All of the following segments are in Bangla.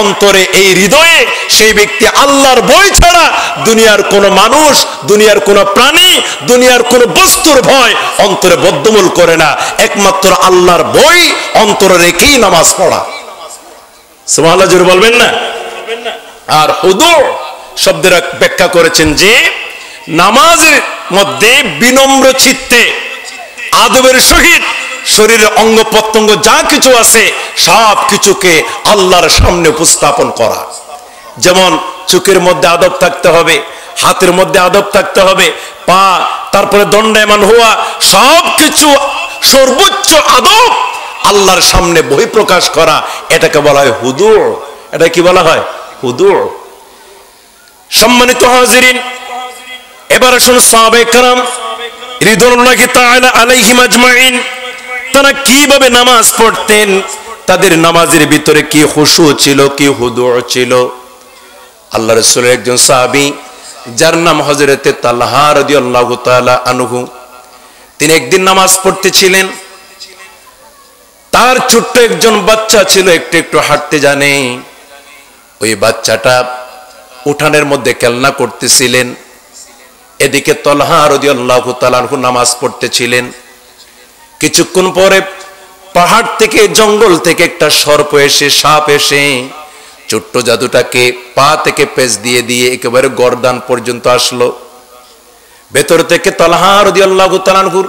অন্তরে, এই হৃদয়ে সেই ব্যক্তি আল্লাহর ভয় ছাড়া দুনিয়ার কোনো মানুষ, দুনিয়ার কোনো প্রাণী, দুনিয়ার কোনো বস্তুর ভয় অন্তরে বদ্ধমূল করে না। একমাত্র আল্লাহর ভয় অন্তরে রেখেই নামাজ পড়া। সুবহানাল্লাহ জোরে বলবেন না? আর হুদু শব্দের ব্যাখ্যা করেছেন যে নামাজের মধ্যে বিনম্র চিত্তে আদবের সহিত শরীরের অঙ্গ প্রত্যঙ্গ যা কিছু আছে সব কিছুকে আল্লাহর সামনে উপস্থাপন করা। যেমন চোখের মধ্যে আদব থাকতে হবে, হাতের মধ্যে আদব থাকতে হবে, পা, তারপরে দণ্ডায়মান হওয়া, সব কিছু সর্বোচ্চ আদব আল্লাহর সামনে বহিঃপ্রকাশ করা, এটাকে বলা হয় হুদু। এটা কি বলা হয়? হুদু। সম্মানিত হাজিরিন, এবার আসুন সাহাবায়ে কেরাম রিদওয়ানুল্লাহি তাআলা আলাইহিম আজমাইন তারা কিভাবে নামাজ পড়তেন, তাদের নামাজের ভিতরে কি খুশু ছিল, কি হুদু ছিল। আল্লাহ রাসূলের একজন সাহাবী যার নাম হযরতে তালহা রাদিয়াল্লাহু তাআলা আনহু, তিনি একদিন নামাজ পড়তেছিলেন। তার ছোট্ট একজন বাচ্চা ছিল, একটু একটু হাঁটতে জানে। ওই বাচ্চাটা উঠানের মধ্যে খেলনা করতেছিলেন, এদিকে তালহা রাদিয়াল্লাহু তাআলা আনহু নামাজ পড়তেছিলেন। কিছুক্ষণ পরে পাহাড় থেকে, জঙ্গল থেকে একটা সর্প এসে, সাপ এসে ছোট্ট জাদুটাকে পা থেকে পেঁচ দিয়ে দিয়ে একেবারে গর্দান পর্যন্ত আসলো। ভেতর থেকে তালহা রাদিয়াল্লাহু তাআলা আনহুর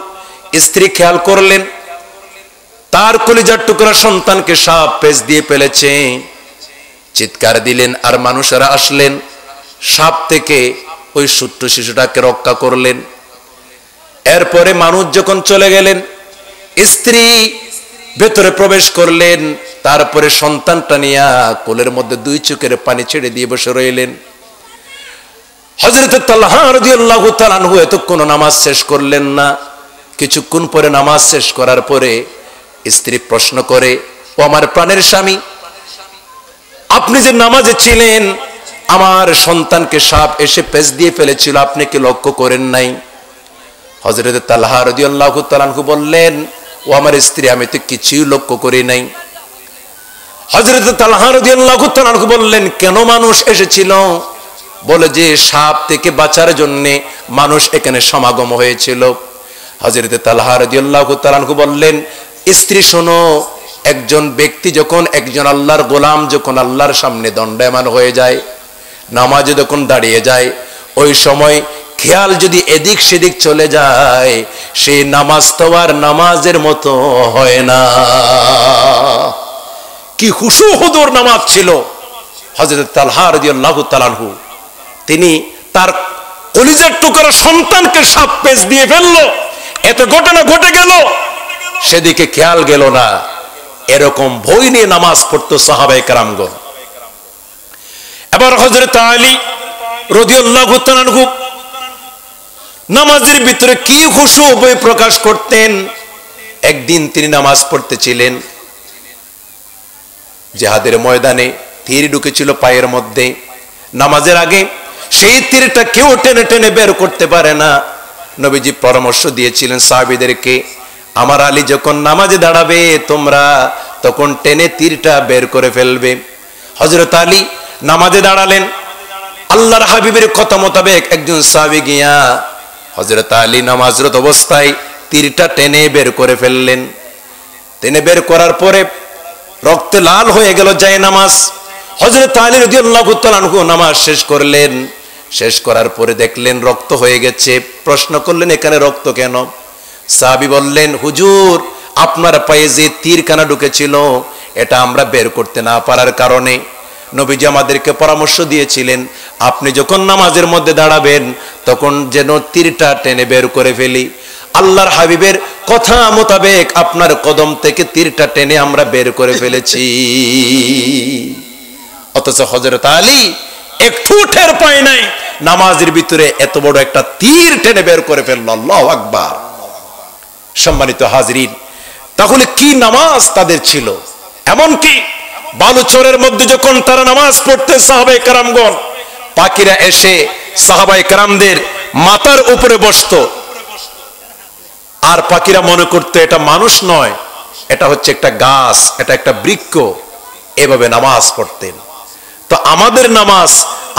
স্ত্রী খেয়াল করলেন তার কলিজার টুকরা সন্তানকে সাপ পেঁচ দিয়ে ফেলেছে। চিৎকার দিলেন, আর মানুষেরা আসলেন, সাপ থেকে ওই ছোট্ট শিশুটাকে রক্ষা করলেন। এরপরে মানুষ যখন চলে গেলেন, স্ত্রী ভেতরে প্রবেশ করলেন, তারপরে সন্তানটা নিয়ে কোলের মধ্যে দুই চোখের পানি ছেড়ে দিয়ে বসে রইলেন। হযরত তালহা রাদিয়াল্লাহু তাআলা আনহু এতক্ষণ নামাজ শেষ করলেন না। কিছুক্ষণ পরে নামাজ শেষ করার পরে স্ত্রী প্রশ্ন করে, ও আমার প্রাণের স্বামী, আপনি যে নামাজে ছিলেন, আমার সন্তানকে সাপ এসে পেঁচ দিয়ে ফেলেছিল, আপনি কি লক্ষ্য করেন নাই? হযরত তালহা রাদিয়াল্লাহু তাআলা আনহু বললেন, ও আমার স্ত্রী, আমি তো কিছুই লক্ষ্য করি নাই। হযরত তালহা রাদিয়াল্লাহু তাআলা আনহু বললেন, কেন মানুষ এসেছিল? বলে যে সাপ থেকে বাঁচার জন্য মানুষ এখানে সমাগম হয়েছিল। হযরত তালহা রাদিয়াল্লাহু তাআলা আনহু বললেন, স্ত্রী শোনো, একজন ব্যক্তি যখন, একজন আল্লাহর গোলাম যখন আল্লাহর সামনে দণ্ডায়মান হয়ে যায়, নামাজে যখন দাঁড়িয়ে যায়, ওই সময় খেয়াল যদি এদিক সেদিক চলে যায়, সেই নামাজ তো আর নামাজের মতো হয় না। কি খুশু হুদুর নামাজ ছিল হযরত তালহা রাদিয়াল্লাহু তাআলা আনহু। তিনি তার কলিজার টুকরা সন্তানকে সাপ পেঁচ দিয়ে ফেললো, এত ঘটনা ঘটে গেল, সেদিকে খেয়াল গেল না। এরকম ভয় নিয়ে নামাজ পড়তো সাহাবায়ে কেরামগণ। এবার হযরত আলী রাদিয়াল্লাহু তাআলা আনহু নামাজের ভিতরে কি খুশু বই প্রকাশ করতেন। একদিন তিনি নামাজ পড়তেছিলেন, জিহাদের ময়দানে তীর ঢুকেছিল পায়ের মধ্যে। নামাজের আগে সেই তীরটা কেউ টেনে টেনে বের করতে পারে না। নবীজি পরামর্শ দিয়েছিলেন সাহাবীদেরকে, আমার আলী যখন নামাজে দাঁড়াবে, তোমরা তখন টেনে তীরটা বের করে ফেলবে। হযরত আলী নামাজে দাঁড়ালেন। আল্লাহর হাবিবের কথা মোতাবেক একজন সাহাবী গিয়া হযরত আলী নামাজরত অবস্থায় তীরটা টেনে বের করে ফেললেন। টেনে বের করার পরে রক্তে লাল হয়ে গেল যায় নামাজ। হযরত আলী রাদিয়াল্লাহু তাআলা আনহু নামাজ শেষ করলেন। শেষ করার পরে দেখলেন রক্ত হয়ে গেছে। প্রশ্ন করলেন, এখানে রক্ত কেন? সাহাবী বললেন, হুজুর, আপনার পায়ে যে তীরখানা ঢুকেছিল, এটা আমরা বের করতে না পারার কারণে নবীজি আমাদেরকে পরামর্শ দিয়েছিলেন, আপনি যখন নামাজের মধ্যে দাঁড়াবেন তখন যেন তীরটা টেনে বের করে ফেলি। আল্লাহর হাবিবের কথা মোতাবেক আপনার কদম থেকে তীরটা টেনে আমরা বের করে ফেলেছি। অথচ হযরত আলী একটু টের পায় নাই, নামাজের ভিতরে এত বড় একটা তীর টেনে বের করে ফেলল। আল্লাহু আকবার। সম্মানিত হাজরিন, তাহলে কি নামাজ তাদের ছিল। এমনকি বালুচরের মধ্যে যখন তারা নামাজ পড়তে সাহাবায়ে কেরামগণ, পাখিরা এসে সাহাবায়ে কেরামদের মাথার উপরে বসতো, আর পাখিরা মনে করতো এটা মানুষ নয়, এটা হচ্ছে একটা গাছ, এটা একটা বৃক্ষ। এভাবে নামাজ পড়তেন। তো আমাদের নামাজ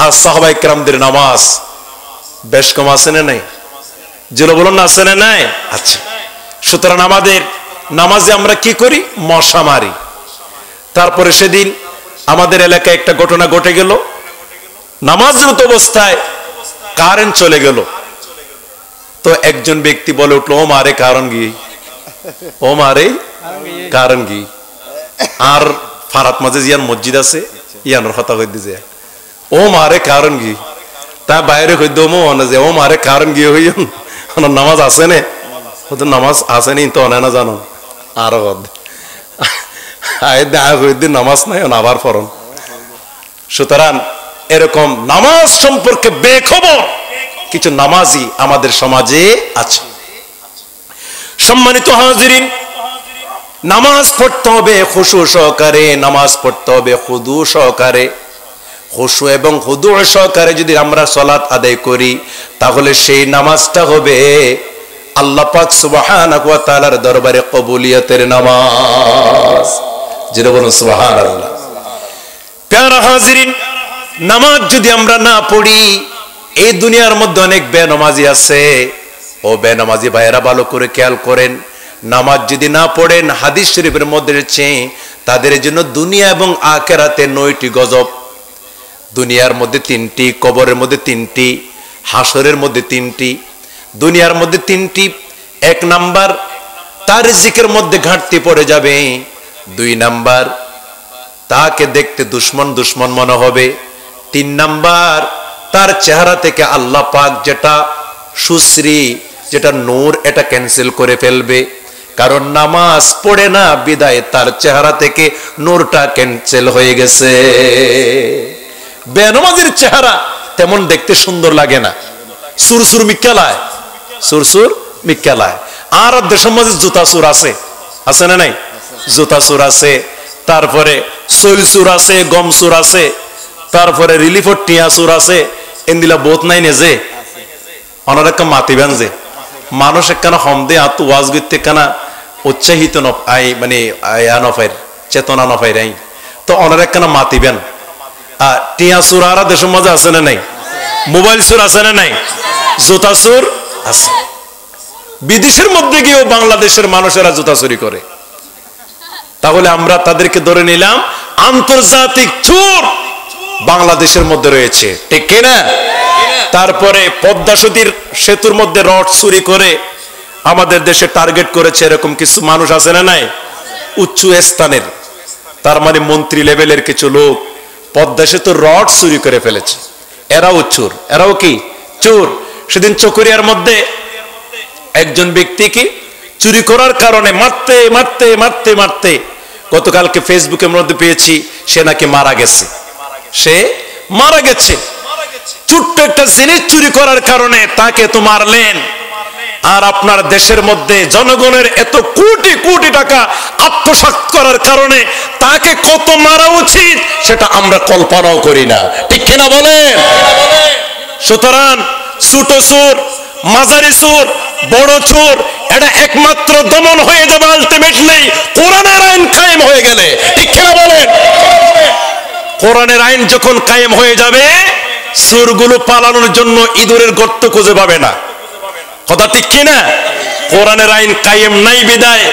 আর সাহাবায়ে কেরামদের নামাজ বেশ কম আছে না নাই? জোরে বলুন না, আছে না নাই? আচ্ছা, সুতরাং আমাদের নামাজে আমরা কি করি? মশা মারি। তারপরে সেদিন আমাদের এলাকায় একটা ঘটনা ঘটে গেল, নামাজরত অবস্থায় কারেন্ট চলে গেল। তো একজন ব্যক্তি বলে উঠলো, ও মারে কারণ কি, ও মারে কারণ কি। আর ফারাত মাঝে জিয়ান মসজিদ আছে, ইয়ানোর কথা কই দিছে, ও মারে কারণ কি। তা বাইরে কই দমো না যে ও মারে কারণ কি হই নামাজ আছে না, তো নামাজ আছে নি তো না জানো আর নামাজ নাই আবার পড়ন। সুতরাং এরকম নামাজ সম্পর্কে বেখবর কিছু নামাজি আমাদের সমাজে আছে। সম্মানিত হাজিরিন, নামাজ পড়তে হবে খুশু সহকারে, নামাজ পড়তে হবে খুদু সহকারে। খুশু এবং খুদু সহকারে যদি আমরা সালাত আদায় করি, তাহলে সেই নামাজটা হবে আল্লাহ পাক সুবহানাহু ওয়া তাআলার দরবারে কবুলিয়তের নামাজ। যেটা বলুন সুবহানাল্লাহ। প্যারা হাজিরিন, নামাজ যদি আমরা না পড়ি, এই দুনিয়ার মধ্যে অনেক বেনামাজি আছে। ও বেনামাজি ভাইয়েরা ভালো করে খেয়াল করেন, নামাজ যদি না পড়েন, হাদিস শরীফের মধ্যে রয়েছে তাদের জন্য দুনিয়া এবং আখিরাতে 9টি গজব। দুনিয়ার মধ্যে 3টি, কবরের মধ্যে 3টি, হাসরের মধ্যে 3টি। দুনিয়ার মধ্যে 3টি, 1 নাম্বার তার রিজিকের মধ্যে ঘাটতি পড়ে যাবে। 2 নাম্বার তাকে দেখতে দুশ্মন দুশ্মন মনে হবে। 3 নাম্বার তার চেহারা থেকে আল্লাহ পাক যেটা সুশ্রী, যেটা নূর, এটা ক্যান্সেল করে ফেলবে। কারণ নামাজ পড়ে না বিদায় তার চেহারা থেকে নূরটা ক্যান্সেল হয়ে গেছে। বেনামাজির চেহারা তেমন দেখতে সুন্দর লাগে না, সুরসুর মিক্কালায়, সুরসুর মিক্কালায়। আর দেশের মাঝে জুতা সুর আছে, আছে না নাই? জুতা সুর আছে, তারপরে সৈল সুর আছে, গম সুর আছে, তারপরে রিলিফর টিয়া সুর আছে। এন্দিলা বোধ নাই নেজে অনার একটা মাতিবেন যে মানুষ একখানা হমদে আত ওয়াজ গিতে কানা উৎসাহিত আই মানে আয়া নফাইর চেতনা নফাইর আই তো অনার একখানা মাতিবেন। টিয়া সুর আর দেশের মাঝে আছে না নাই? মোবাইল সুর আছে না নাই? জুতা সুর আছে। বিদেশের মধ্যে গিয়েও বাংলাদেশের মানুষেরা জুতা চুরি করে। তাহলে আমরা তাদেরকে ধরে নিলাম আন্তর্জাতিক চোর বাংলাদেশের মধ্যে রয়েছে, ঠিক কিনা? তারপরে পদ্মা সেতুর মধ্যে রড চুরি করে আমাদের দেশে টার্গেট করেছে এরকম কিছু মানুষ আছে না নাই? উচ্চ স্থানের, তার মানে মন্ত্রী লেভেলের কিছু লোক পদ্মা সেতুর রড চুরি করে ফেলেছে। এরাও চোর, এরাও কি চোর। সেদিন চকরিয়ার মধ্যে একজন ব্যক্তিকে চুরি করার কারণে মারতে মারতে মারতে মারতে গতকালকে ফেসবুকের মধ্যে পেয়েছি সে নাকি মারা গেছে। সে মারা গেছে ছোট্ট একটা জিনিস চুরি করার কারণে তাকে তো মারলেন। আর আপনার দেশের মধ্যে জনগণের এত কোটি কোটি টাকা আত্মসাৎ করার কারণে তাকে কত মারা উচিত সেটা আমরা কল্পনাও করি না, ঠিক কিনা বলেন? সুতরাং ছোট চোর, মাঝারি চোর, বড় চোর, এটা একমাত্র দমন হয়ে যাবে আলটিমেটলি কোরআনের আইন কায়েম হয়ে গেলে, ঠিক কিনা বলেন? কোরআনের আইন যখন কায়েম হয়ে যাবে, চোরগুলো পালানোর জন্য ইঁদুরের গর্ত খুঁজে পাবে না, কথা ঠিক কিনা? কোরআনের আইন কায়েম নাই বিদায়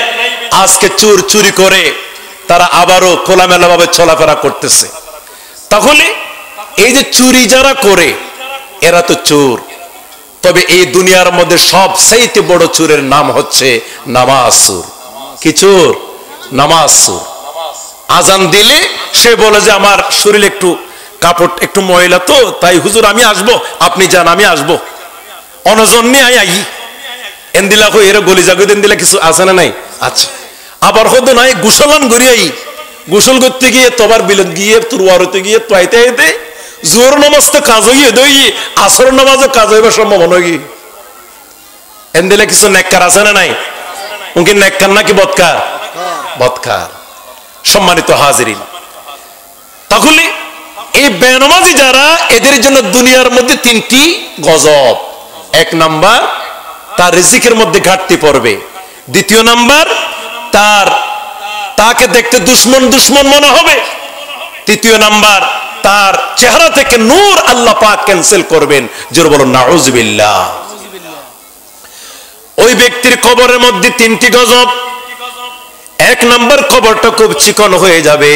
আজকে চোর চুরি করে তারা আবারও খোলামেলা ভাবে চলাফেরা করতেছে। তাহলে এই যে চুরি যারা করে এরা তো চোর, তবে এই দুনিয়ার মধ্যে সবচাইতে বড় চোরের নাম হচ্ছে নামাজ চোর। কি চোর? নামাজ চোর। আজান দিলে সে বলে যে আমার শরীর একটু কাপড় একটু ময়লা তো তাই হুজুর আমি আসবো, আপনি যান আমি আসবো, অনজন্যে আই এন্দিলা কই এর গলি জাগো এন্দিলা কিছু আছে না নাই? আচ্ছা, আবার হতো নাই গোসলান গড়িয়াই গোসল করতে গিয়ে তোবার বিলত গিয়ে তুরওয়ারতে গিয়ে তোয়াইতে আইতে জোর নামাজ তো কাজ হইয়ে দই আসর নামাজও কাজ হইবার সম্ভাবনা কি এন্দিলা কিছু নেককার আছে না নাই? উনকি নেককার নাকি বদকার? বদকার। সম্মানিত হাজিরিন, তাহলে এই বেনামাজি যারা এদের জন্য দুনিয়ার মধ্যে 3টি গজব। 1 নাম্বার তার রিজিকের মধ্যে ঘাটতি পড়বে। 2 নাম্বার তাকে দেখতে দুশ্মন দুশ্মন মনে হবে। 3 নাম্বার তার চেহারা থেকে নূর আল্লাহ পাক ক্যান্সেল করবেন। জোরে বলুন নাউজুবিল্লাহ। ওই ব্যক্তির কবরের মধ্যে তিনটি গজব। এক নাম্বার কবরটা খুব চিকন হয়ে যাবে,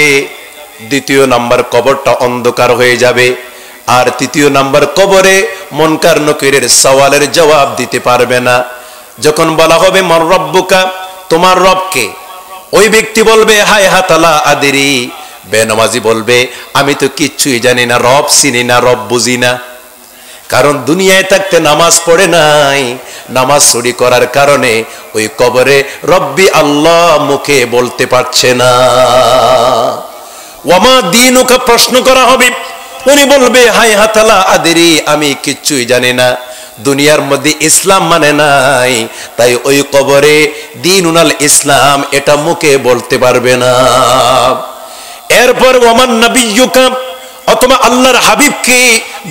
দ্বিতীয় নাম্বার কবরটা অন্ধকার হয়ে যাবে, আর তৃতীয় নাম্বার কবরে মুনকার নকিরের সওয়ালের জবাব দিতে পারবে না। যখন বলা হবে মান রব্বুকা, তোমার রবকে, ওই ব্যক্তি বলবে হায় হাতালা আদিরি, বেনামাজি বলবে আমি তো কিচ্ছুই জানি না, রব চিনি না, রব বুঝি না। কারণ দুনিয়ায় থাকতে নামাজ পড়ে নাই, নামাজ চুরি করার কারণে ওই কবরে রব্বি আল্লাহ মুখে বলতে পারছে না। ওয়ামা দীনুকা প্রশ্ন করা হবে, উনি বলবে হায় হাতালা আদিরি, আমি কিচ্ছুই জানি না, দুনিয়ার মধ্যে ইসলাম মানে নাই, তাই ওই কবরে দীনুল ইসলাম এটা মুখে বলতে পারবে না। এরপর ওয়ামান নবিয়্যুকা, অথবা আল্লাহর হাবিবকে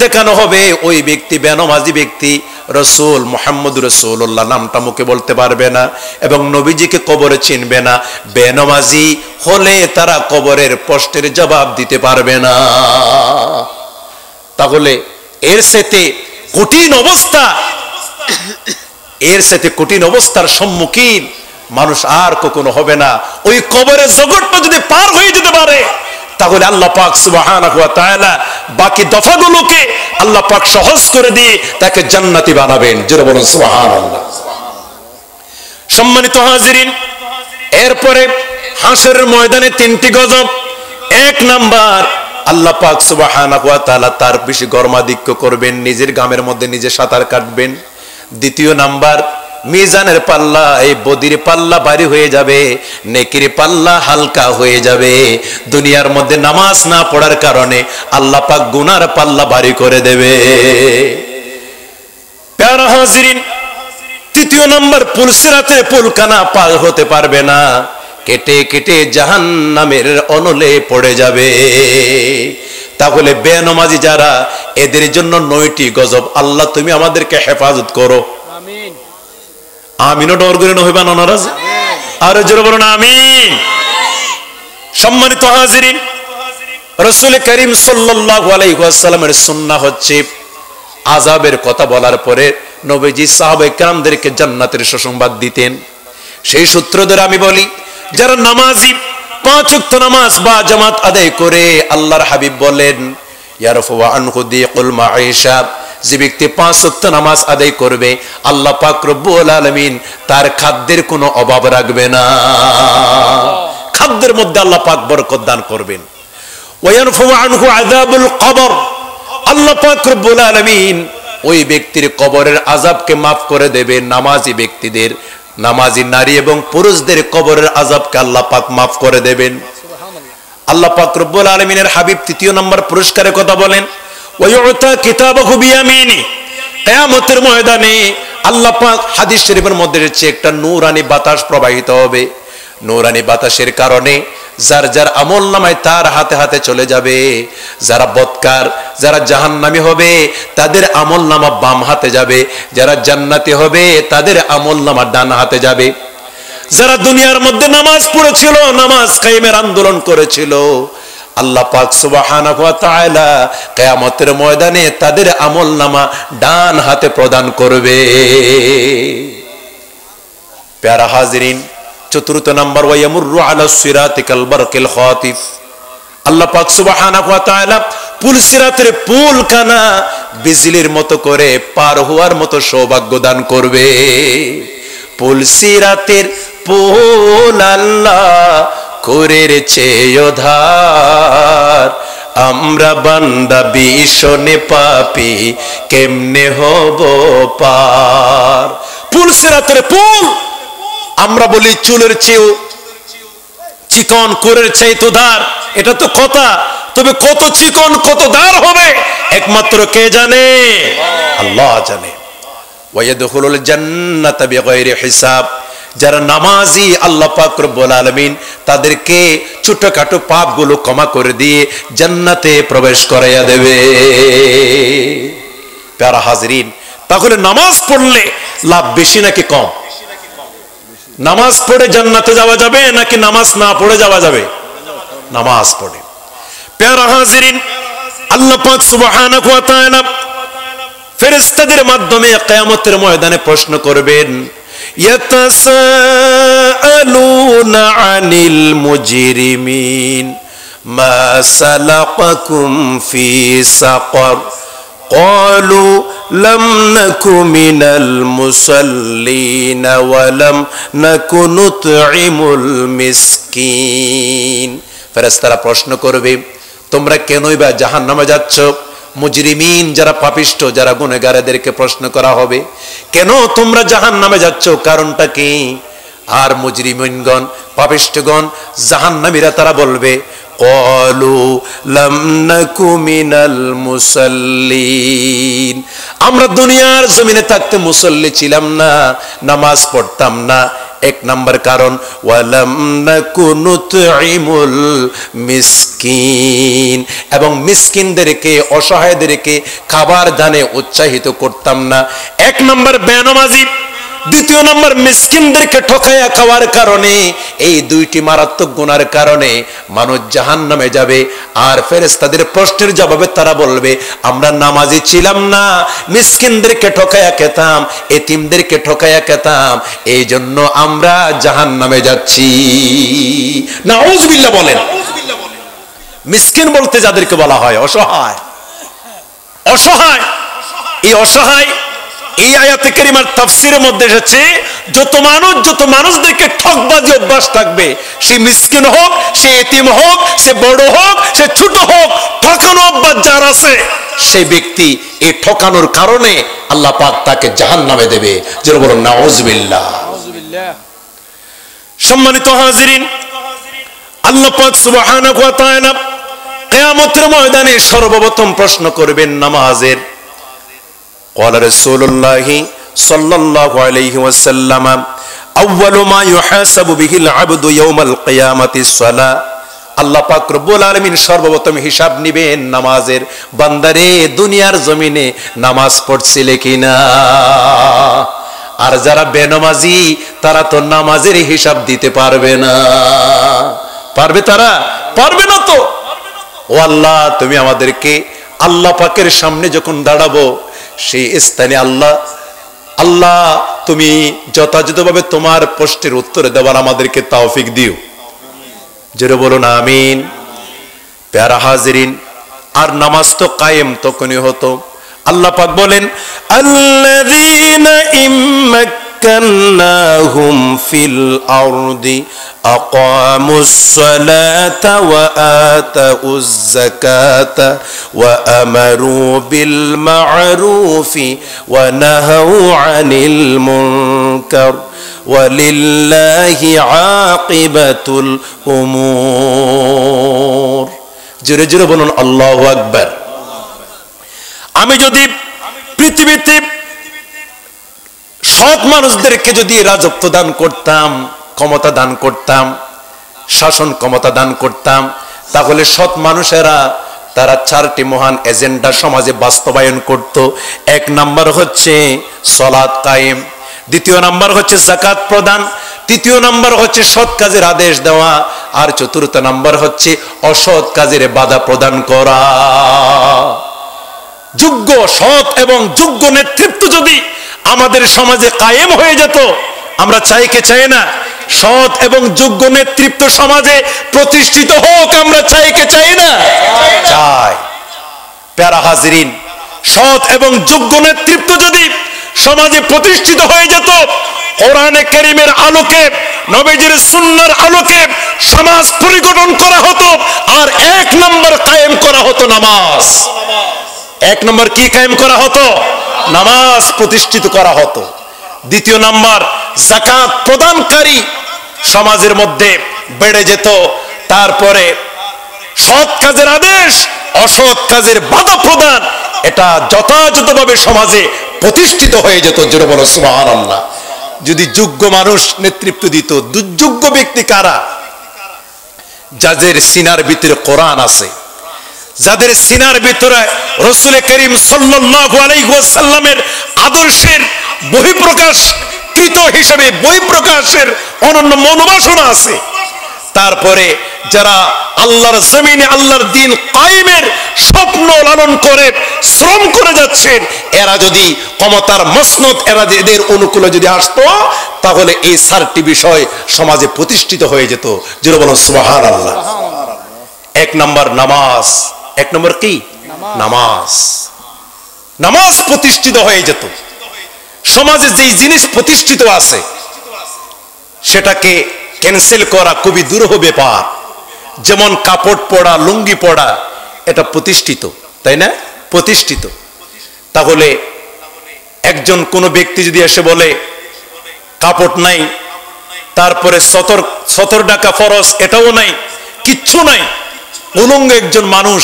দেখানো হবে, ওই ব্যক্তি বেনামাজি ব্যক্তি রসুল মুহাম্মদ রাসূলুল্লাহ নামটা মুখে বলতে পারবে না এবং নবীজিকে কবরে চিনবে না। বেনামাজি হলে তারা কবরের প্রশ্নের জবাব দিতে পারবে না। তাহলে এর সাথে কঠিন অবস্থা, এর সাথে কঠিন অবস্থার সম্মুখীন মানুষ আর কখনো হবে না। ওই কবরের জগৎটা যদি পার হয়ে যেতে পারে, তাহলে আল্লাহ পাক সুবহানাহু ওয়া তাআলা বাকি দফাগুলোকে আল্লাহ পাক সহজ করে দিয়ে তাকে জান্নাতি বানাবেন। জোরে বলুন সুবহানাল্লাহ। সম্মানিত হাজিরিন, এরপরে হাসরের ময়দানে তিনটি গজব। এক নাম্বার, আল্লাহ পাক সুবহানাহু ওয়া তাআলা তার বেশি গর্মাধিক্য করবেন, নিজের গামের মধ্যে নিজে সাঁতার কাটবেন। দ্বিতীয় নাম্বার, মিজানের পাল্লা, এই বদির পাল্লা ভারী হয়ে যাবে, নেকির পাল্লা হালকা হয়ে যাবে। দুনিয়ার মধ্যে নামাজ না পড়ার কারণে আল্লাহ পাক গুনার পাল্লা ভারী করে দেবে। প্যারা হাজিরিন, তৃতীয় নম্বর, পুলসিরাতে পুলকানা পার হতে পারবে না, কেটে কেটে জাহান্নামের অনলে পড়ে যাবে। তাহলে বেনামাজি যারা, এদের জন্য 9টি গজব। আল্লাহ তুমি আমাদেরকে হেফাজত করো, আমিন। আমিনও ডর করে নহইবা না নারাজ, আর জোরে বলুন আমিন। সম্মানিত হাজিরিন, রাসূল করিম সাল্লাল্লাহু আলাইহি ওয়াসাল্লামের সুন্নাহ হচ্ছে আযাবের কথা বলার পরে নবীজি সাহাবায়ে কেরামদেরকে জান্নাতের সুসংবাদ দিতেন। সেই সূত্র ধরে আমি বলি, যারা নামাজি, 5 ওয়াক্ত নামাজ বা জামাত আদায় করে, আল্লাহর হাবিব বলেন ইয়ারফু আনহু দিকুল মাঈশা, যে ব্যক্তি 5 ওয়াক্ত নামাজ আদায় করবে, আল্লাহ পাক রব্বুল আলামিন তার খাদ্যের কোনো অভাব রাখবে না, খাদ্যের মধ্যে আল্লাহ পাক বরকত দান করবেন। ওয়ায়ানফু আনহু আযাবুল কবর, আল্লাহ পাক রব্বুল আলামিন ওই ব্যক্তির কবরের আযাবকে maaf করে দেবে। নামাজি ব্যক্তিদের, নামাজি নারী এবং পুরুষদের কবরের আযাবকে আল্লাহ পাক maaf করে দেবেন। আল্লাহ পাক রব্বুল আলামিনের হাবিব 3 নম্বর পুরস্কারের কথা বলেন, ওয়ায়ুতা কিতাবাহু বিয়ামিনি, কিয়ামতের ময়দানে আল্লাহ পাক হাদিস শরীফের মধ্যে রয়েছে একটা নূরানি বাতাস প্রবাহিত হবে। নূরানি বাতাসের কারণে যার যার আমলনামায় তার হাতে হাতে চলে যাবে। যারা বদকার, যারা জাহান্নামী হবে, তাদের আমলনামা বাম হাতে যাবে। যারা জান্নাতি হবে, তাদের আমলনামা ডান হাতে যাবে। যারা দুনিয়ার মধ্যে নামাজ পড়েছিল, নামাজ কায়েমের আন্দোলন করেছিল, আল্লাহ পাক সুবহানাহু ওয়া তাআলা কিয়ামতের ময়দানে তাদের আমলনামা ডান হাতে প্রদান করবে। প্যারা হাজিরিন, 4 নম্বর, ওয়ায়ামুরু আলা সিরাতি কাল বারকিল খাতিফ, আল্লাহ পাক সুবহানাহু ওয়া তাআলা পুলসিরাতের পুলখানা বিজলির মতো করে পার হওয়ার মতো সৌভাগ্য দান করবে। পুলসিরাতের পুল আল্লাহ করেছে ওধার, আমরা বান্দা ভীষণে পাপী, কেমনে হব পার। পুলসিরাতের পুল, আমরা বলি চুলের চেয়েও চিকন, কোরের চাইতে ধার, এটা তো কথা, তবে কত চিকন কত ধার হবে একমাত্র কে জানে? আল্লাহ জানে। ওয়ায়াদখুলুল জান্নাতা বিগাইরি হিসাব, যারা নামাজি আল্লাহ পাক রব্বুল আলামিন তাদেরকে ছোটখাটো পাপগুলো ক্ষমা করে দিয়ে জান্নাতে প্রবেশ করাইয়া দেবে। প্যারা হাজিরিন, তাহলে নামাজ পড়লে লাভ বেশি নাকি কম? নামাজ পড়ে জান্নাতে যাওয়া যাবে নাকি নামাজ না পড়ে যাওয়া যাবে? নামাজ পড়ে। প্যারা হাজিরিন, আল্লাহ পাক সুবহানাহু ওয়া তাআলা ফেরেশতাদের মাধ্যমে কিয়ামতের ময়দানে প্রশ্ন করবেন, ইয়াতাসাআলুনা আনিল মুজরিমিন মা সালাকাকুম ফি সাকার ক্বালু লাম নাকু মিনাল মুসাল্লিন ওয়া লাম নাকু নুতঈমুল মিসকিন। ফেরেশতারা প্রশ্ন করবে, তোমরা কেনই বা জাহান্নামে যাচ্ছ? মুজরিমিন যারা পাপিষ্ঠ, যারা গুনাহগারদেরকে প্রশ্ন করা হবে, কেন তোমরা জাহান্নামে যাচ্ছ, কারণটা কি? আর মুজরিমিনগণ, পাপিষ্ঠগণ, জাহান্নামীরা তারা বলবে, ক্বালু লাম নাকু মিনাল মুসাল্লিন, আমরা দুনিয়ার জমিনে থাকতে মুসল্লি ছিলাম না, নামাজ পড়তাম না। এক নাম্বার কারণ, ওয়ালাম নাকু নুতঈমুল মিসকিন, এবং মিসকিনদেরকে, অসহায়দেরকে খাবার দানে উৎসাহিত করতাম না। এক নাম্বার বেনামাজি, দ্বিতীয় নাম্বার মিসকিনদেরকে ঠকাইয়া খাওয়ার কারণে, এই দুইটি মারাত্মক গুনার কারণে মানুষ জাহান্নামে যাবে। আর ফেরেশতাদের প্রশ্নের জবাবে তারা বলবে, আমরা নামাজি ছিলাম না, মিসকিনদেরকে ঠকাইয়া খেতাম, এতিমদেরকে ঠকাইয়া খেতাম, এই জন্য আমরা জাহান্নামে যাচ্ছি। নাউযুবিল্লাহ বলেন। মিসকিন বলতে যাদেরকে বলা হয় অসহায়, অসহায়, এই অসহায় এই আয়াতে কারিমার তাফসীরের মধ্যে এসেছে, যত মানুষদেরকে ঠকবাজি অভ্যাস থাকবে, সে মিসকিন হোক, সে এতিম হোক, সে বড় হোক, সে ছোট হোক, ঠকানো অভ্যাস যার আছে, সেই ব্যক্তি এই ঠকানোর কারণে আল্লাহ পাক তাকে জাহান্নামে দেবে। যারা বলেন নাউযুবিল্লাহ। সম্মানিত হাজিরিন, আল্লাহ পাক সুবহানাহু ওয়া তাআলা কিয়ামতের ময়দানে সর্বপ্রথম প্রশ্ন করবেন নামাজের। قال رسول الله صلى الله عليه وسلم اول ما يحاسب به العبد يوم القيامه الصلاه। আল্লাহ পাক রব্বুল আলামিন সর্বপ্রথম হিসাব নেবেন নামাজের। বান্দারে, দুনিয়ার জমিনে নামাজ পড়ছিলে কিনা? আর যারা বেনামাজি, তারা তো নামাজের হিসাব দিতে পারবে না। পারবে? তারা পারবে না তো। ও আল্লাহ, তুমি আমাদেরকে আল্লাহ পাকের সামনে যখন দাঁড়াবো, সেই স্থানে আল্লাহ তুমি যথাযথভাবে তোমার প্রশ্নের উত্তর দেওয়ার আমাদেরকে তৌফিক দিও। জোরে বলুন আমিন। প্যারা হাজিরিন, আর নামাজ তো কায়েম তখনই হতো। আল্লাহ পাক বলেন, আল্লাযীনা ইম্মাক্কান্নাহুম ফিল আরদি আকামুস সালাতা ওয়া আতাউজ যাকাতা ওয়া আমারু বিল মা'রুফি ওয়া নাহাউ আনিল মুনকার ওয়ালিল্লাহি আকিবাতুল উমুর। জোরে জোরে বলুন আল্লাহু আকবার। আমি যদি পৃথিবীতে সৎ মানুষদেরকে যদি রাজত্ব দান করতাম, ক্ষমতা দান করতাম, শাসন ক্ষমতা দান করতাম, তাহলে সৎ মানুষেরা তারা চারটি মহান এজেন্ডা সমাজে বাস্তবায়ন করত। এক নাম্বার হচ্ছে সালাত কায়েম, দ্বিতীয় নাম্বার হচ্ছে যাকাত প্রদান, তৃতীয় নাম্বার হচ্ছে সৎ কাজের আদেশ দেওয়া, আর চতুর্থ নাম্বার হচ্ছে অসৎ কাজের বাধা প্রদান করা। যোগ্য, সৎ এবং যোগ্য নেতৃত্ব যদি আমাদের সমাজে কায়েম হয়ে যেত, আমরা চাই কে চাই না? সৎ এবং যোগ্য নেতৃত্ব সমাজে প্রতিষ্ঠিত হোক, আমরা চাই কে চাই না? চাই। প্যারা হাজিরিন, সৎ এবং যোগ্য নেতৃত্ব যদি সমাজে প্রতিষ্ঠিত হয়ে যেত, কোরআনে কারীমের আলোকে, নবীজির সুন্নাহর আলোকে সমাজ পরিগঠন করা হতো। আর এক নম্বর কায়েম করা হতো নামাজ। এক নম্বর কি কায়েম করা হতো? নামাজ প্রতিষ্ঠিত করা হতো। দ্বিতীয় নাম্বার, যাকাত প্রদানকারী সমাজের মধ্যে বেড়ে যেত। তারপরে সৎ কাজের আদেশ, অসৎ কাজের বাধা প্রদান, এটা যথাযথভাবে সমাজে প্রতিষ্ঠিত হয়ে যেত। জোরে বলো সুবহানাল্লাহ। যদি যোগ্য মানুষ নেতৃত্ব দিত। দুর্যোগ্য ব্যক্তি কারা? যাদের সিনার ভিতরে কোরআন আছে, যাদের সিনার ভিতরে রাসূল করিম সাল্লাল্লাহু আলাইহি ওয়াসাল্লামের আদর্শের বহিঃপ্রকাশ কৃত হিসেবে বহিঃপ্রকাশের অনন্য মনোবাসনা আছে। তারপরে যারা আল্লাহর জমিনে আল্লাহর দ্বীন কায়েমের স্বপ্ন পালন করে শ্রম করে যাচ্ছেন, এরা যদি ক্ষমতার মসনদ এদের অনুকূলে যদি আসতো, তাহলে এই 4টি বিষয় সমাজে প্রতিষ্ঠিত হয়ে যেত। যারা বলেন সুবহানাল্লাহ। 1 নম্বর নামাজ। 1 নম্বর কি? নামাজ। নামাজ প্রতিষ্ঠিত হয়ে যেত। সমাজে যেই জিনিস প্রতিষ্ঠিত আছে সেটাকে ক্যান্সেল করা খুবই দুরূহ ব্যাপার। যেমন কাপড় পরা, লুঙ্গি পরা, এটা প্রতিষ্ঠিত, তাই না? প্রতিষ্ঠিত। তাহলে একজন কোন ব্যক্তি যদি এসে বলে কাপড় নাই, তারপরে সতর ডাকা ফরজ, এটাও নাই, কিচ্ছু নাই, উলঙ্গ একজন মানুষ,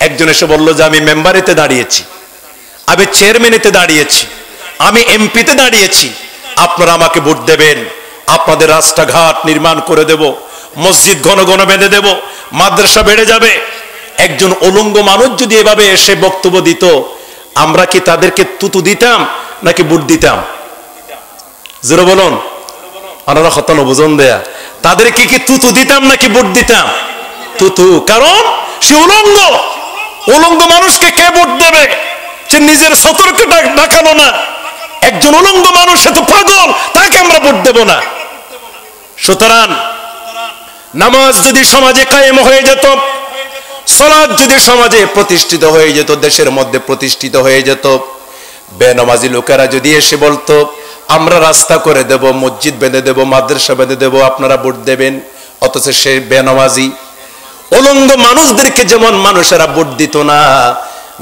একজন এসে বলল যে আমি মেম্বারেতে দাঁড়িয়েছি, আমি চেয়ারম্যানেতে দাঁড়িয়েছি, আমি এমপিতে দাঁড়িয়েছি, আপনারা আমাকে ভোট দেবেন, আপনাদের রাস্তাঘাট নির্মাণ করে দেব, মসজিদ ঘন ঘন বেঁধে দেব, মাদ্রাসা বেড়ে যাবে। একজন উলঙ্গ মানুষ যদি এভাবে এসে বক্তব্য দিত, আমরা কি তাদেরকে তুতু দিতাম নাকি ভোট দিতাম? জোরে বলুন, আপনারা হতানো বুঝন দেয়া, তাদেরকে কি তুতু দিতাম নাকি ভোট দিতাম? তুতু। কারণ সে উলঙ্গ। উলঙ্গ মানুষকে কে ভোট দেবে? সে নিজের সতর্কে ডাকালো না। একজন উলঙ্গ মানুষ, সে তো পাগল, তাকে আমরা ভোট দেব না। সুতরাং নামাজ যদি সমাজে কায়েম হয়ে যেত, সালাত যদি সমাজে প্রতিষ্ঠিত হয়ে যেত, দেশের মধ্যে প্রতিষ্ঠিত হয়ে যেত, বেনামাজি লোকেরা যদি এসে বলতো আমরা রাস্তা করে দেব, মসজিদ বেঁধে দেব, মাদ্রাসা বেঁধে দেব, আপনারা ভোট দেবেন, অথচ সে বেনামাজি। উলঙ্গ মানুষদেরকে যেমন মানুষেরা ভোট দিত না,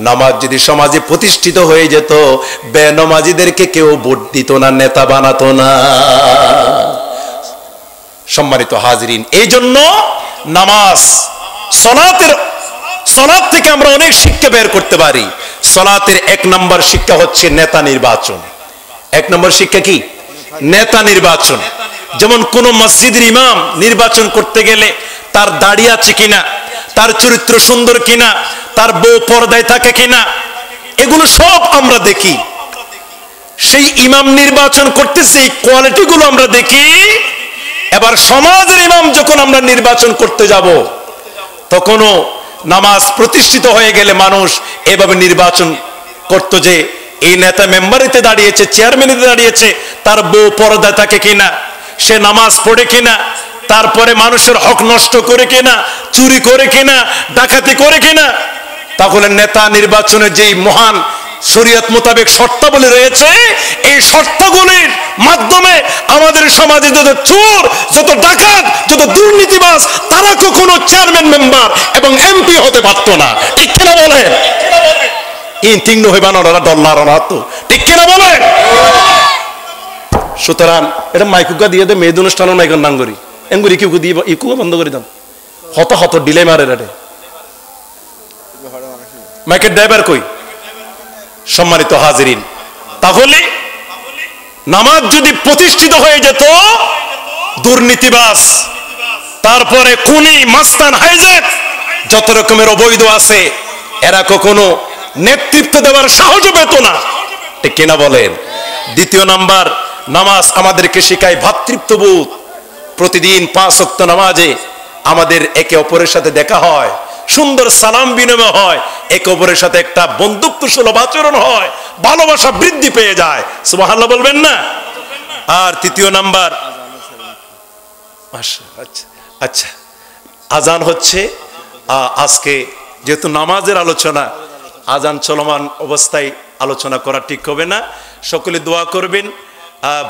নামাজ যদি সমাজে প্রতিষ্ঠিত হয়ে যেত, বেনামাজিদেরকে কেউ ভোট দিত না, নেতা বানাতো না। সম্মানিত হাজিরিন, এই জন্য নামাজ, সালাত থেকে আমরা অনেক শিক্ষা বের করতে পারি। সালাতের 1 নম্বর শিক্ষা হচ্ছে নেতা নির্বাচন। 1 নম্বর শিক্ষা কি? নেতা নির্বাচন। যেমন কোন মসজিদের ইমাম নির্বাচন করতে গেলে তার দাড়ি আছে কিনা, তার চরিত্র সুন্দর কিনা, তার বউ পর্দায় থাকে কিনা, এগুলো সব আমরা দেখি। সেই ইমাম নির্বাচন করতেছে, এই কোয়ালিটিগুলো আমরা দেখি। এবার সমাজের ইমাম যখন আমরা নির্বাচন করতে যাব, তখনও নামাজ প্রতিষ্ঠিত হয়ে গেলে মানুষ এভাবে নির্বাচন করত যে এই নেতা মেম্বারেতে দাঁড়িয়েছে, চেয়ারম্যানেতে দাঁড়িয়েছে, তার বউ পর্দায় থাকে কিনা, সে নামাজ পড়ে কিনা, তারপরে মানুষের হক নষ্ট করে কিনা, চুরি করে কিনা, ডাকাতি করে কিনা। তাহলে নেতা নির্বাচনের যেই মহান শরীয়ত মোতাবেক শর্তাবলী রয়েছে, এই শর্তগুলির মাধ্যমে আমাদের সমাজে যত চোর, যত ডাকাত, যত দুর্নীতিবাজ, তারা কখনো চেয়ারম্যান, মেম্বার এবং এমপি হতে পারত না। ঠিক কিনা বলেন? ঠিক কিনা বলেন? সুতরাং এটা মাইকুকা দিয়ে দে, মেয়েদ অনুষ্ঠানের মাইকর নাম করি এমগুরি কেউ দিয়ে ইকু বন্ধ করে দাম, হত হত ডিলে মারে রে মাইকের ড্রাইভার কই? সম্মানিত হাজিরিন, তাহলে নামাজ যদি প্রতিষ্ঠিত হয়ে যেত, দুর্নীতিবাজ, তারপরে খুনি, মাস্তান, হাইজ্যাক, যত রকমের অবৈধ আছে, এরা কখনো নেতৃত্ব দেওয়ার সাহসও পেত না। ঠিক কিনা বলেন? 2 নম্বর, নামাজ আমাদেরকে শেখায় ভ্রাতৃত্ববোধ। প্রতিদিন 5 ওয়াক্ত নামাজে আমাদের একে অপরের সাথে দেখা হয়, সুন্দর সালাম বিনিময় হয়, একে অপরের সাথে একটা বন্ধুত্ব সুলভ আচরণ হয়, ভালোবাসা বৃদ্ধি পেয়ে যায়। সুবহানাল্লাহ বলবেন না? আর 3 নম্বর, আচ্ছা, আজান হচ্ছে। আজকে যেহেতু নামাজের আলোচনা, আজান চলমান অবস্থায় আলোচনা করা ঠিক হবে না। সকলে দোয়া করবেন,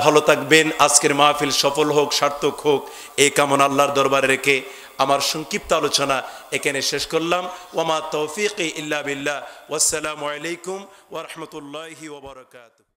ভালো থাকবেন। আজকের মাহফিল সফল হোক, সার্থক হোক, এই কামনা আল্লাহর দরবারে রেখে আমার সংক্ষিপ্ত আলোচনা এখানে শেষ করলাম। ওয়ামা তৌফিকি ইল্লা বিল্লাহ। ওয়াসসালামু আলাইকুম ওয়া রাহমাতুল্লাহি ওয়া বারাকাতুহু।